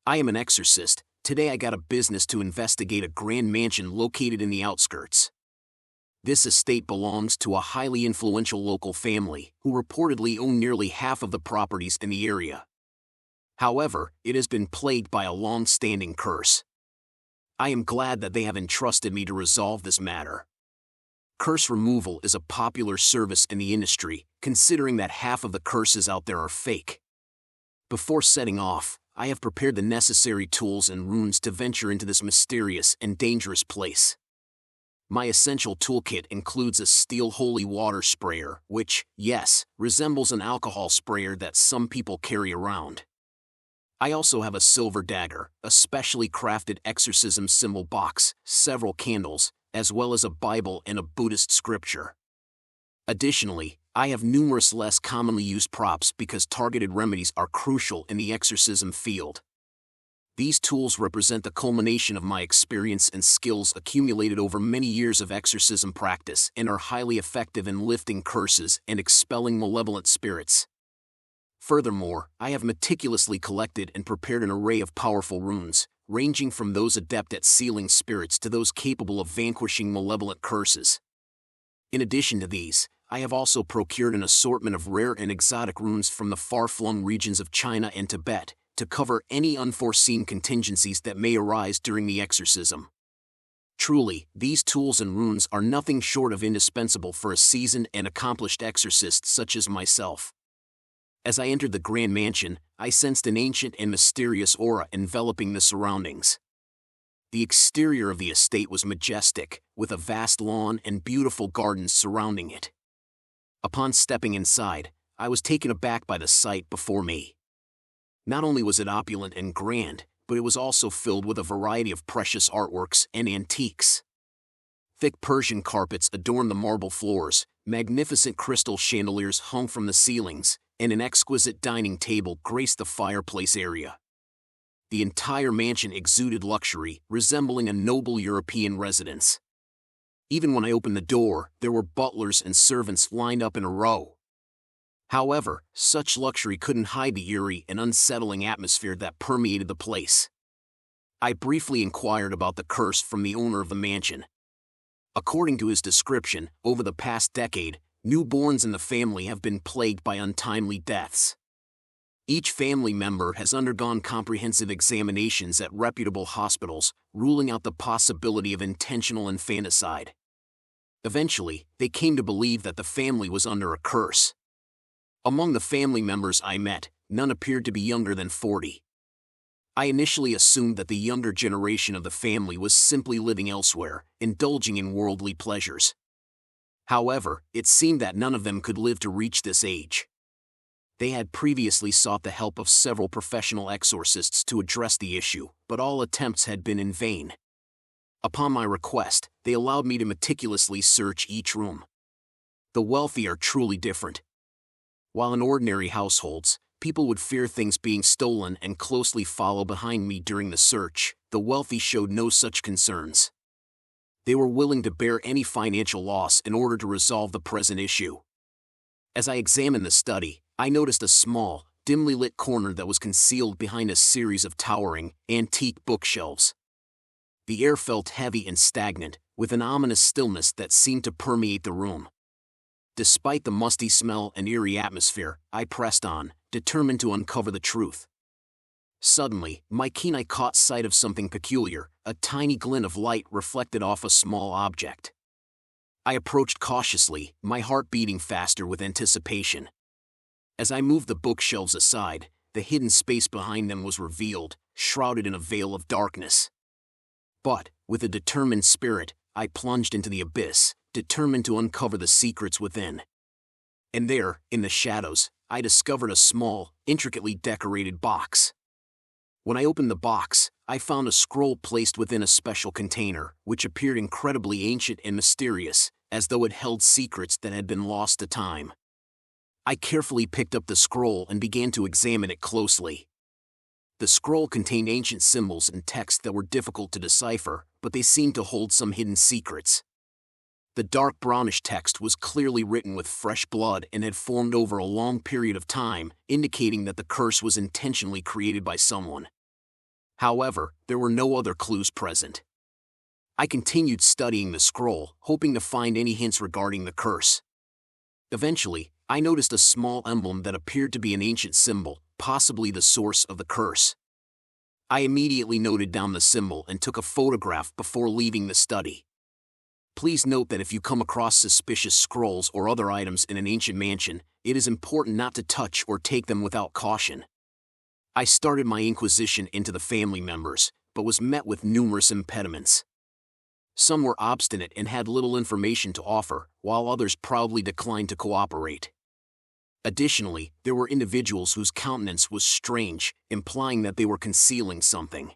I am an exorcist. Today I got a business to investigate a grand mansion located in the outskirts. This estate belongs to a highly influential local family, who reportedly own nearly half of the properties in the area. However, it has been plagued by a long-standing curse. I am glad that they have entrusted me to resolve this matter. Curse removal is a popular service in the industry, considering that half of the curses out there are fake. Before setting off, I have prepared the necessary tools and runes to venture into this mysterious and dangerous place. My essential toolkit includes a steel holy water sprayer, which, yes, resembles an alcohol sprayer that some people carry around. I also have a silver dagger, a specially crafted exorcism symbol box, several candles, as well as a Bible and a Buddhist scripture. Additionally, I have numerous less commonly used props because targeted remedies are crucial in the exorcism field. These tools represent the culmination of my experience and skills accumulated over many years of exorcism practice and are highly effective in lifting curses and expelling malevolent spirits. Furthermore, I have meticulously collected and prepared an array of powerful runes, ranging from those adept at sealing spirits to those capable of vanquishing malevolent curses. In addition to these, I have also procured an assortment of rare and exotic runes from the far-flung regions of China and Tibet, to cover any unforeseen contingencies that may arise during the exorcism. Truly, these tools and runes are nothing short of indispensable for a seasoned and accomplished exorcist such as myself. As I entered the grand mansion, I sensed an ancient and mysterious aura enveloping the surroundings. The exterior of the estate was majestic, with a vast lawn and beautiful gardens surrounding it. Upon stepping inside, I was taken aback by the sight before me. Not only was it opulent and grand, but it was also filled with a variety of precious artworks and antiques. Thick Persian carpets adorned the marble floors, magnificent crystal chandeliers hung from the ceilings, and an exquisite dining table graced the fireplace area. The entire mansion exuded luxury, resembling a noble European residence. Even when I opened the door, there were butlers and servants lined up in a row. However, such luxury couldn't hide the eerie and unsettling atmosphere that permeated the place. I briefly inquired about the curse from the owner of the mansion. According to his description, over the past decade, newborns in the family have been plagued by untimely deaths. Each family member has undergone comprehensive examinations at reputable hospitals, ruling out the possibility of intentional infanticide. Eventually, they came to believe that the family was under a curse. Among the family members I met, none appeared to be younger than 40. I initially assumed that the younger generation of the family was simply living elsewhere, indulging in worldly pleasures. However, it seemed that none of them could live to reach this age. They had previously sought the help of several professional exorcists to address the issue, but all attempts had been in vain. Upon my request, they allowed me to meticulously search each room. The wealthy are truly different. While in ordinary households, people would fear things being stolen and closely follow behind me during the search, the wealthy showed no such concerns. They were willing to bear any financial loss in order to resolve the present issue. As I examined the study, I noticed a small, dimly lit corner that was concealed behind a series of towering, antique bookshelves. The air felt heavy and stagnant, with an ominous stillness that seemed to permeate the room. Despite the musty smell and eerie atmosphere, I pressed on, determined to uncover the truth. Suddenly, my keen eye caught sight of something peculiar, a tiny glint of light reflected off a small object. I approached cautiously, my heart beating faster with anticipation. As I moved the bookshelves aside, the hidden space behind them was revealed, shrouded in a veil of darkness. But, with a determined spirit, I plunged into the abyss, determined to uncover the secrets within. And there, in the shadows, I discovered a small, intricately decorated box. When I opened the box, I found a scroll placed within a special container, which appeared incredibly ancient and mysterious, as though it held secrets that had been lost to time. I carefully picked up the scroll and began to examine it closely. The scroll contained ancient symbols and text that were difficult to decipher, but they seemed to hold some hidden secrets. The dark brownish text was clearly written with fresh blood and had formed over a long period of time, indicating that the curse was intentionally created by someone. However, there were no other clues present. I continued studying the scroll, hoping to find any hints regarding the curse. Eventually, I noticed a small emblem that appeared to be an ancient symbol, possibly the source of the curse. I immediately noted down the symbol and took a photograph before leaving the study. Please note that if you come across suspicious scrolls or other items in an ancient mansion, it is important not to touch or take them without caution. I started my inquisition into the family members, but was met with numerous impediments. Some were obstinate and had little information to offer, while others proudly declined to cooperate. Additionally, there were individuals whose countenance was strange, implying that they were concealing something.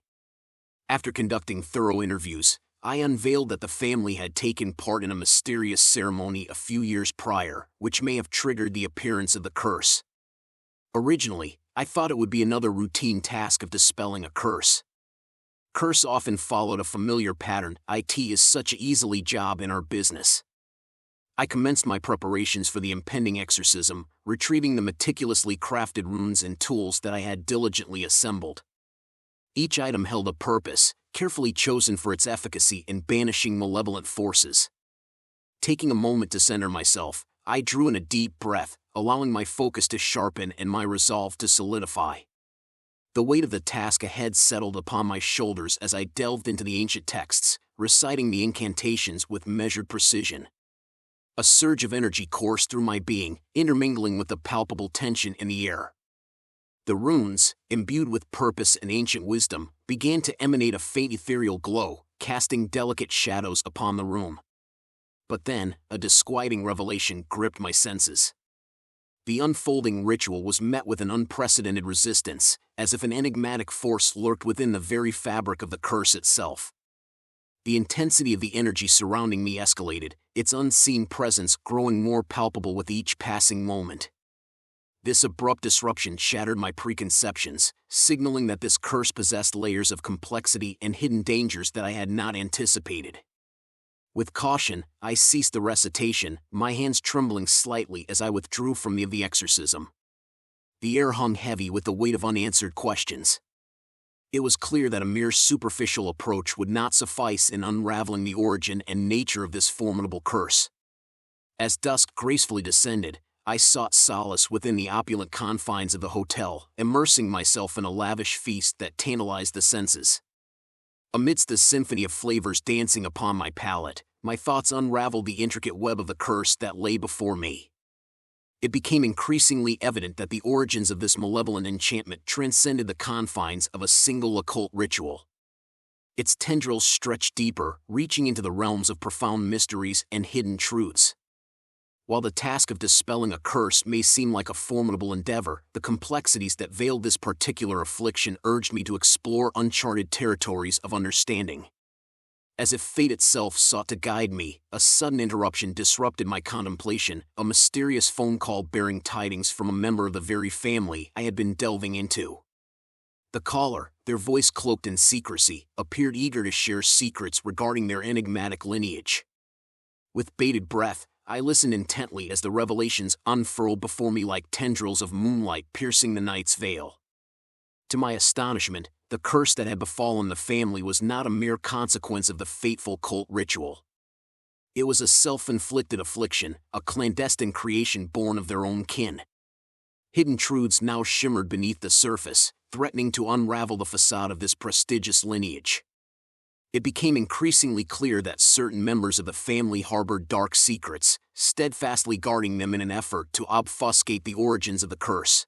After conducting thorough interviews, I unveiled that the family had taken part in a mysterious ceremony a few years prior, which may have triggered the appearance of the curse. Originally, I thought it would be another routine task of dispelling a curse. Curse often followed a familiar pattern. It is such an easy job in our business. I commenced my preparations for the impending exorcism, retrieving the meticulously crafted runes and tools that I had diligently assembled. Each item held a purpose, carefully chosen for its efficacy in banishing malevolent forces. Taking a moment to center myself, I drew in a deep breath, allowing my focus to sharpen and my resolve to solidify. The weight of the task ahead settled upon my shoulders as I delved into the ancient texts, reciting the incantations with measured precision. A surge of energy coursed through my being, intermingling with the palpable tension in the air. The runes, imbued with purpose and ancient wisdom, began to emanate a faint ethereal glow, casting delicate shadows upon the room. But then, a disquieting revelation gripped my senses. The unfolding ritual was met with an unprecedented resistance, as if an enigmatic force lurked within the very fabric of the curse itself. The intensity of the energy surrounding me escalated, its unseen presence growing more palpable with each passing moment. This abrupt disruption shattered my preconceptions, signaling that this curse possessed layers of complexity and hidden dangers that I had not anticipated. With caution, I ceased the recitation, my hands trembling slightly as I withdrew from the exorcism. The air hung heavy with the weight of unanswered questions. It was clear that a mere superficial approach would not suffice in unraveling the origin and nature of this formidable curse. As dusk gracefully descended, I sought solace within the opulent confines of the hotel, immersing myself in a lavish feast that tantalized the senses. Amidst the symphony of flavors dancing upon my palate, my thoughts unraveled the intricate web of the curse that lay before me. It became increasingly evident that the origins of this malevolent enchantment transcended the confines of a single occult ritual. Its tendrils stretched deeper, reaching into the realms of profound mysteries and hidden truths. While the task of dispelling a curse may seem like a formidable endeavor, the complexities that veiled this particular affliction urged me to explore uncharted territories of understanding. As if fate itself sought to guide me, a sudden interruption disrupted my contemplation, a mysterious phone call bearing tidings from a member of the very family I had been delving into. The caller, their voice cloaked in secrecy, appeared eager to share secrets regarding their enigmatic lineage. With bated breath, I listened intently as the revelations unfurled before me like tendrils of moonlight piercing the night's veil. To my astonishment, the curse that had befallen the family was not a mere consequence of the fateful cult ritual. It was a self-inflicted affliction, a clandestine creation born of their own kin. Hidden truths now shimmered beneath the surface, threatening to unravel the facade of this prestigious lineage. It became increasingly clear that certain members of the family harbored dark secrets, steadfastly guarding them in an effort to obfuscate the origins of the curse.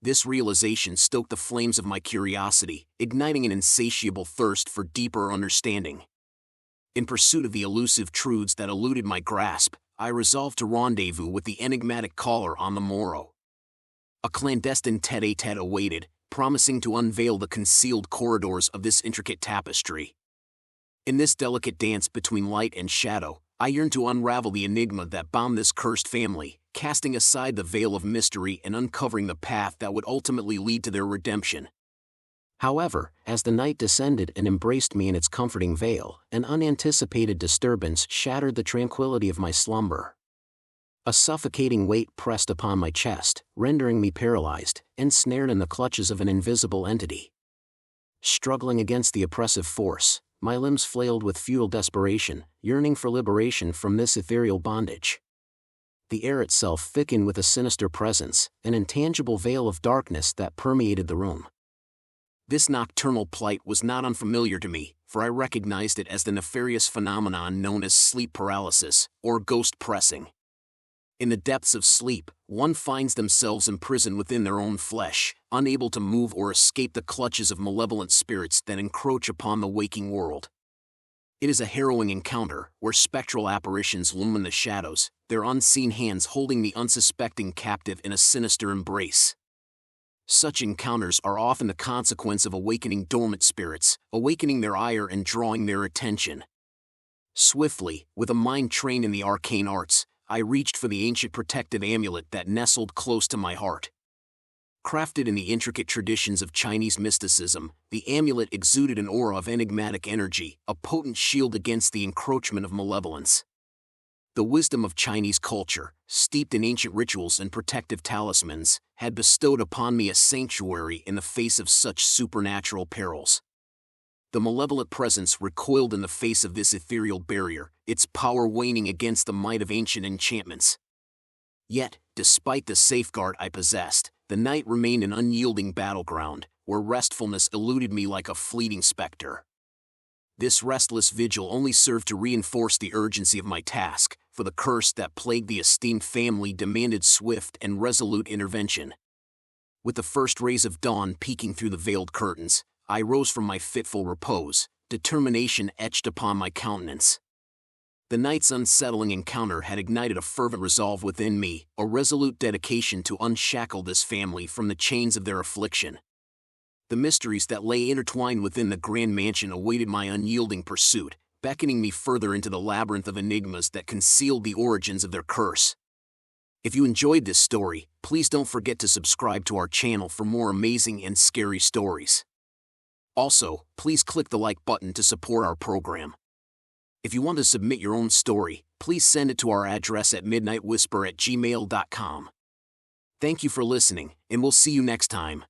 This realization stoked the flames of my curiosity, igniting an insatiable thirst for deeper understanding. In pursuit of the elusive truths that eluded my grasp, I resolved to rendezvous with the enigmatic caller on the morrow. A clandestine tête-à-tête awaited, promising to unveil the concealed corridors of this intricate tapestry. In this delicate dance between light and shadow, I yearned to unravel the enigma that bound this cursed family, casting aside the veil of mystery and uncovering the path that would ultimately lead to their redemption. However, as the night descended and embraced me in its comforting veil, an unanticipated disturbance shattered the tranquility of my slumber. A suffocating weight pressed upon my chest, rendering me paralyzed, ensnared in the clutches of an invisible entity. Struggling against the oppressive force, my limbs flailed with futile desperation, yearning for liberation from this ethereal bondage. The air itself thickened with a sinister presence, an intangible veil of darkness that permeated the room. This nocturnal plight was not unfamiliar to me, for I recognized it as the nefarious phenomenon known as sleep paralysis, or ghost pressing. In the depths of sleep, one finds themselves imprisoned within their own flesh, unable to move or escape the clutches of malevolent spirits that encroach upon the waking world. It is a harrowing encounter, where spectral apparitions loom in the shadows, their unseen hands holding the unsuspecting captive in a sinister embrace. Such encounters are often the consequence of awakening dormant spirits, awakening their ire and drawing their attention. Swiftly, with a mind trained in the arcane arts, I reached for the ancient protective amulet that nestled close to my heart. Crafted in the intricate traditions of Chinese mysticism, the amulet exuded an aura of enigmatic energy, a potent shield against the encroachment of malevolence. The wisdom of Chinese culture, steeped in ancient rituals and protective talismans, had bestowed upon me a sanctuary in the face of such supernatural perils. The malevolent presence recoiled in the face of this ethereal barrier, its power waning against the might of ancient enchantments. Yet, despite the safeguard I possessed, the night remained an unyielding battleground, where restfulness eluded me like a fleeting specter. This restless vigil only served to reinforce the urgency of my task, for the curse that plagued the esteemed family demanded swift and resolute intervention. With the first rays of dawn peeking through the veiled curtains, I rose from my fitful repose, determination etched upon my countenance. The night's unsettling encounter had ignited a fervent resolve within me, a resolute dedication to unshackle this family from the chains of their affliction. The mysteries that lay intertwined within the grand mansion awaited my unyielding pursuit, beckoning me further into the labyrinth of enigmas that concealed the origins of their curse. If you enjoyed this story, please don't forget to subscribe to our channel for more amazing and scary stories. Also, please click the like button to support our program. If you want to submit your own story, please send it to our address at midnightwhisper@gmail.com. Thank you for listening, and we'll see you next time.